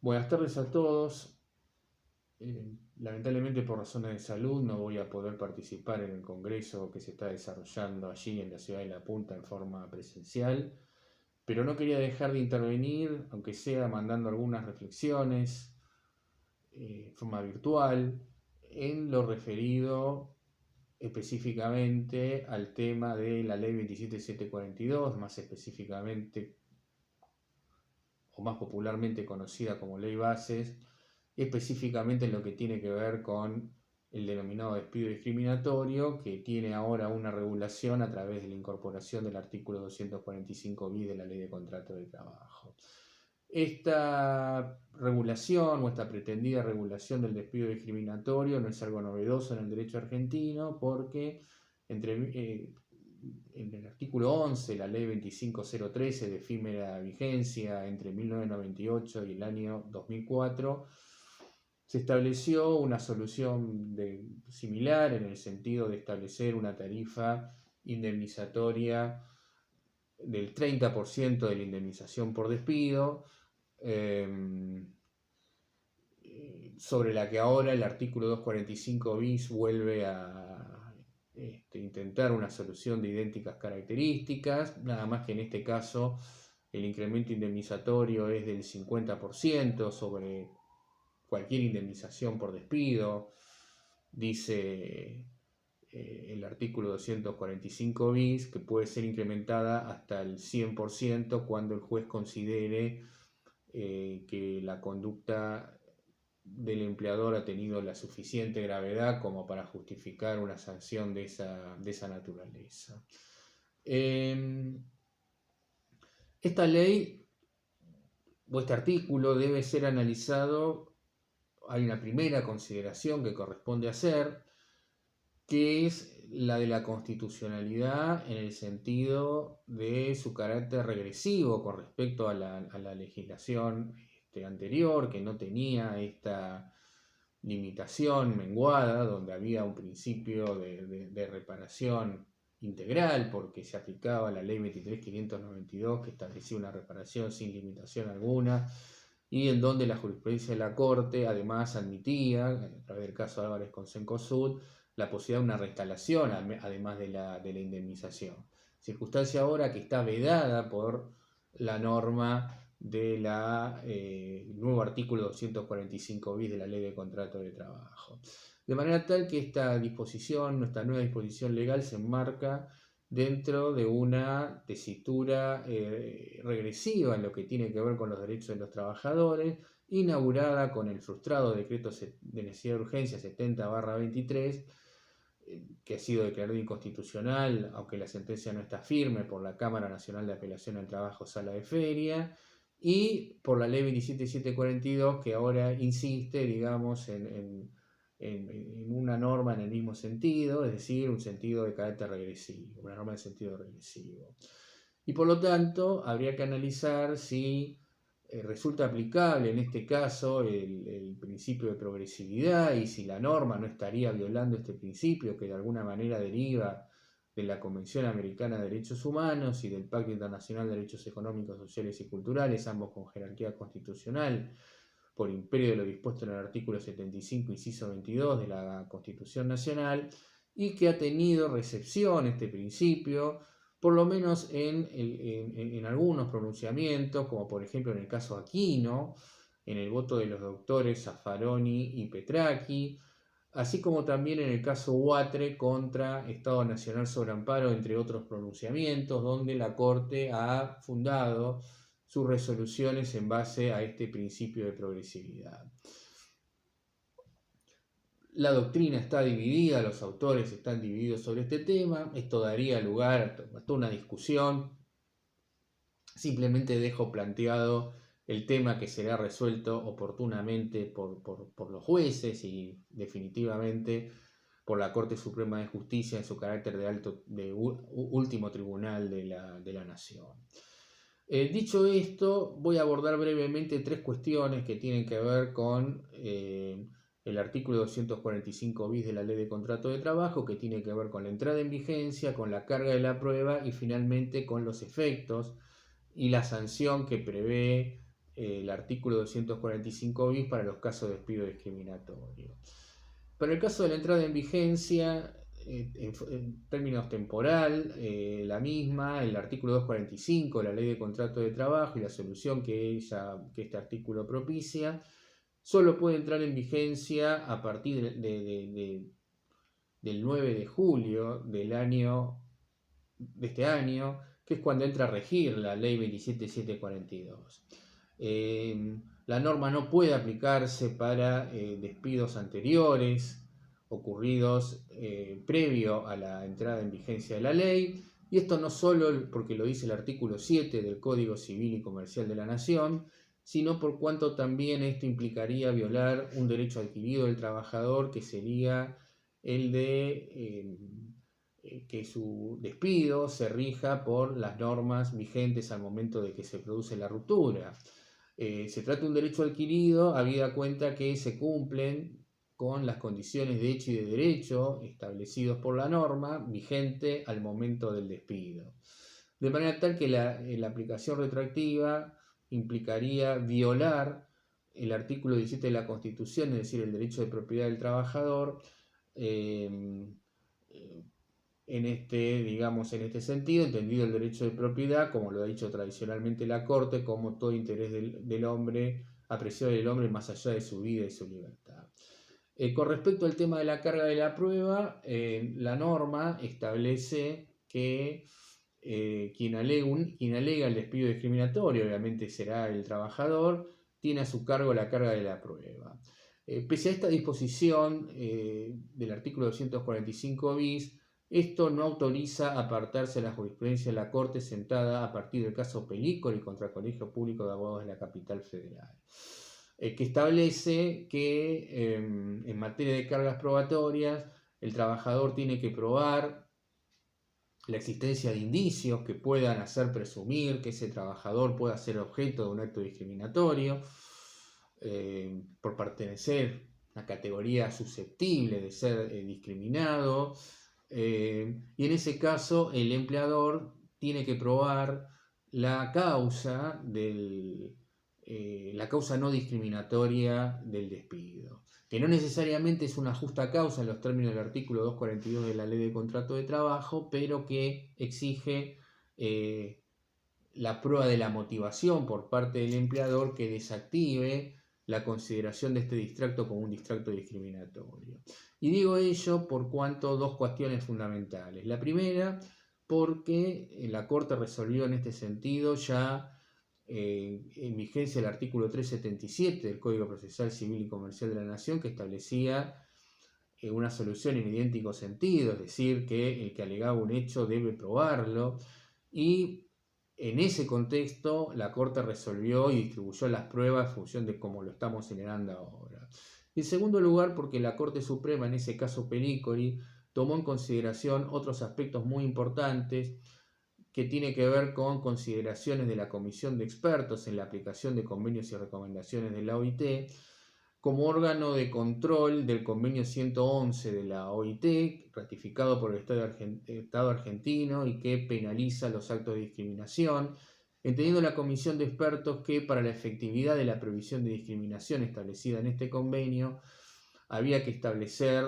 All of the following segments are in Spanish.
Buenas tardes a todos. Lamentablemente por razones de salud no voy a poder participar en el congreso que se está desarrollando allí en la ciudad de La Punta en forma presencial, pero no quería dejar de intervenir, aunque sea mandando algunas reflexiones en forma virtual, en lo referido específicamente al tema de la ley 27742, más específicamente o más popularmente conocida como ley Bases, específicamente en lo que tiene que ver con el denominado despido discriminatorio, que tiene ahora una regulación a través de la incorporación del artículo 245 bis de la Ley de Contrato de Trabajo. Esta regulación o esta pretendida regulación del despido discriminatorio no es algo novedoso en el derecho argentino porque en el artículo 11, la ley 25013 de efímera vigencia entre 1998 y el año 2004, se estableció una solución similar en el sentido de establecer una tarifa indemnizatoria del 30% de la indemnización por despido, sobre la que ahora el artículo 245 bis vuelve a intentar una solución de idénticas características, nada más que en este caso el incremento indemnizatorio es del 50% sobre cualquier indemnización por despido, dice el artículo 245 bis, que puede ser incrementada hasta el 100% cuando el juez considere que la conducta del empleador ha tenido la suficiente gravedad como para justificar una sanción de esa naturaleza. Esta ley o este artículo debe ser analizado. Hay una primera consideración que corresponde hacer, que es la de la constitucionalidad en el sentido de su carácter regresivo con respecto a la legislación anterior, que no tenía esta limitación menguada, donde había un principio de reparación integral, porque se aplicaba la ley 23.592, que establecía una reparación sin limitación alguna, y en donde la jurisprudencia de la Corte además admitía, a través del caso Álvarez con Cencosud, la posibilidad de una reinstalación además de la indemnización. Circunstancia ahora que está vedada por la norma del nuevo artículo 245 bis de la Ley de Contrato de Trabajo. De manera tal que esta nueva disposición legal se enmarca dentro de una tesitura regresiva en lo que tiene que ver con los derechos de los trabajadores, inaugurada con el frustrado decreto de necesidad de urgencia 70/23, que ha sido declarado inconstitucional, aunque la sentencia no está firme, por la Cámara Nacional de Apelación al Trabajo, Sala de Feria, y por la ley 27742, que ahora insiste, digamos, en una norma en el mismo sentido, es decir, un sentido de carácter regresivo, una norma de sentido regresivo. Y por lo tanto, habría que analizar si resulta aplicable en este caso el principio de progresividad y si la norma no estaría violando este principio que de alguna manera deriva de la Convención Americana de Derechos Humanos y del Pacto Internacional de Derechos Económicos, Sociales y Culturales, ambos con jerarquía constitucional, por imperio de lo dispuesto en el artículo 75, inciso 22 de la Constitución Nacional, y que ha tenido recepción este principio, por lo menos en algunos pronunciamientos, como por ejemplo en el caso Aquino, en el voto de los doctores Zaffaroni y Petracchi, así como también en el caso Huatre contra Estado Nacional sobre Amparo, entre otros pronunciamientos, donde la Corte ha fundado sus resoluciones en base a este principio de progresividad. La doctrina está dividida, los autores están divididos sobre este tema, esto daría lugar a toda una discusión. Simplemente dejo planteado el tema que será resuelto oportunamente por los jueces y definitivamente por la Corte Suprema de Justicia en su carácter de último tribunal de la Nación. Dicho esto, voy a abordar brevemente tres cuestiones que tienen que ver con el artículo 245 bis de la Ley de Contrato de Trabajo, que tiene que ver con la entrada en vigencia, con la carga de la prueba y finalmente con los efectos y la sanción que prevé el artículo 245 bis para los casos de despido discriminatorio. Para el caso de la entrada en vigencia, en términos temporal, la misma, el artículo 245 de la Ley de Contrato de Trabajo y la solución que este artículo propicia, solo puede entrar en vigencia a partir del 9 de julio de este año, que es cuando entra a regir la Ley 27742. La norma no puede aplicarse para despidos anteriores ocurridos previo a la entrada en vigencia de la ley, y esto no solo porque lo dice el artículo 7 del Código Civil y Comercial de la Nación, sino por cuanto también esto implicaría violar un derecho adquirido del trabajador, que sería el de que su despido se rija por las normas vigentes al momento de que se produce la ruptura. Se trata de un derecho adquirido habida cuenta que se cumplen con las condiciones de hecho y de derecho establecidos por la norma vigente al momento del despido. De manera tal que la aplicación retroactiva implicaría violar el artículo 17 de la Constitución, es decir, el derecho de propiedad del trabajador, en este sentido, entendido el derecho de propiedad, como lo ha dicho tradicionalmente la Corte, como todo interés del hombre, apreciado del hombre más allá de su vida y su libertad. Con respecto al tema de la carga de la prueba, la norma establece que quien alega el despido discriminatorio, obviamente será el trabajador, tiene a su cargo la carga de la prueba. Pese a esta disposición del artículo 245 bis, esto no autoriza apartarse de la jurisprudencia de la Corte sentada a partir del caso Pelícoli contra el Colegio Público de Abogados de la Capital Federal, que establece que en materia de cargas probatorias el trabajador tiene que probar la existencia de indicios que puedan hacer presumir que ese trabajador pueda ser objeto de un acto discriminatorio por pertenecer a una categoría susceptible de ser discriminado, y en ese caso el empleador tiene que probar la causa no discriminatoria del despido, que no necesariamente es una justa causa en los términos del artículo 242 de la Ley de Contrato de Trabajo, pero que exige la prueba de la motivación por parte del empleador que desactive la consideración de este distracto como un distracto discriminatorio. Y digo ello por cuanto dos cuestiones fundamentales. La primera, porque la Corte resolvió en este sentido ya en vigencia el artículo 377 del Código Procesal Civil y Comercial de la Nación, que establecía una solución en idéntico sentido, es decir, que el que alegaba un hecho debe probarlo, y en ese contexto la Corte resolvió y distribuyó las pruebas en función de cómo lo estamos generando ahora. En segundo lugar, porque la Corte Suprema, en ese caso Pelícoli, tomó en consideración otros aspectos muy importantes que tiene que ver con consideraciones de la Comisión de Expertos en la aplicación de convenios y recomendaciones de la OIT, como órgano de control del convenio 111 de la OIT, ratificado por el Estado argentino y que penaliza los actos de discriminación, entendiendo la Comisión de Expertos que para la efectividad de la prohibición de discriminación establecida en este convenio había que establecer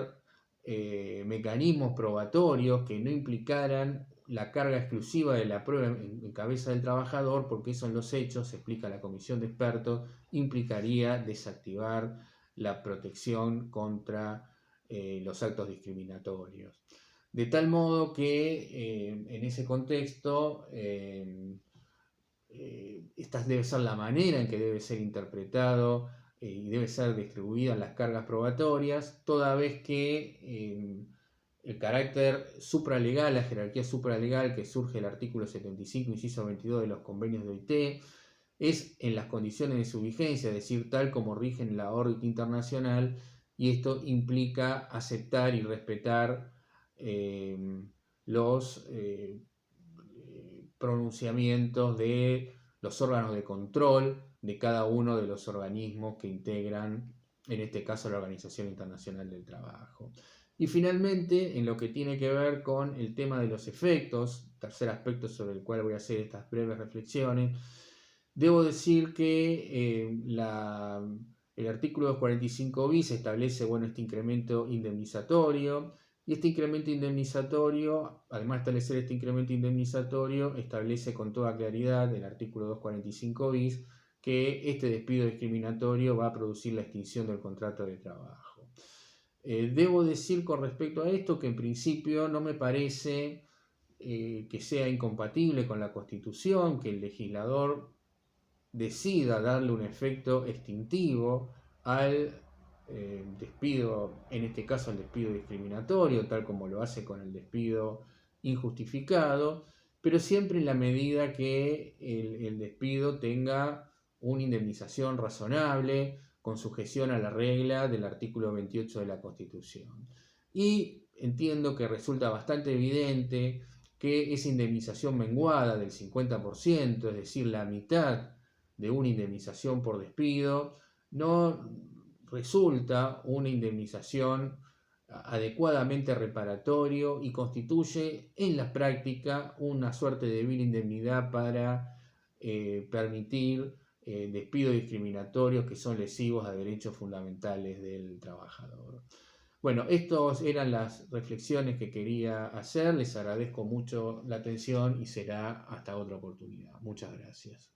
mecanismos probatorios que no implicaran la carga exclusiva de la prueba en cabeza del trabajador, porque eso en los hechos, explica la Comisión de Expertos, implicaría desactivar la protección contra los actos discriminatorios. De tal modo que en ese contexto esta debe ser la manera en que debe ser interpretado y debe ser distribuidas las cargas probatorias, toda vez que el carácter supralegal, la jerarquía supralegal que surge del artículo 75, inciso 22 de los convenios de OIT, es en las condiciones de su vigencia, es decir, tal como rigen la órbita internacional, y esto implica aceptar y respetar los pronunciamientos de los órganos de control de cada uno de los organismos que integran, en este caso, la Organización Internacional del Trabajo. Y finalmente, en lo que tiene que ver con el tema de los efectos, tercer aspecto sobre el cual voy a hacer estas breves reflexiones, Debo decir que el artículo 245 bis establece este incremento indemnizatorio, y este incremento indemnizatorio, además de establecer este incremento indemnizatorio, establece con toda claridad el artículo 245 bis que este despido discriminatorio va a producir la extinción del contrato de trabajo. Debo decir con respecto a esto que en principio no me parece que sea incompatible con la Constitución, que el legislador decida darle un efecto extintivo al despido, en este caso el despido discriminatorio, tal como lo hace con el despido injustificado, pero siempre en la medida que el despido tenga una indemnización razonable, con sujeción a la regla del artículo 28 de la Constitución. Y entiendo que resulta bastante evidente que esa indemnización menguada del 50%, es decir, la mitad de una indemnización por despido, no resulta una indemnización adecuadamente reparatorio y constituye en la práctica una suerte de vil indemnidad para permitir despidos discriminatorios que son lesivos a derechos fundamentales del trabajador. Bueno, estas eran las reflexiones que quería hacer. Les agradezco mucho la atención y será hasta otra oportunidad. Muchas gracias.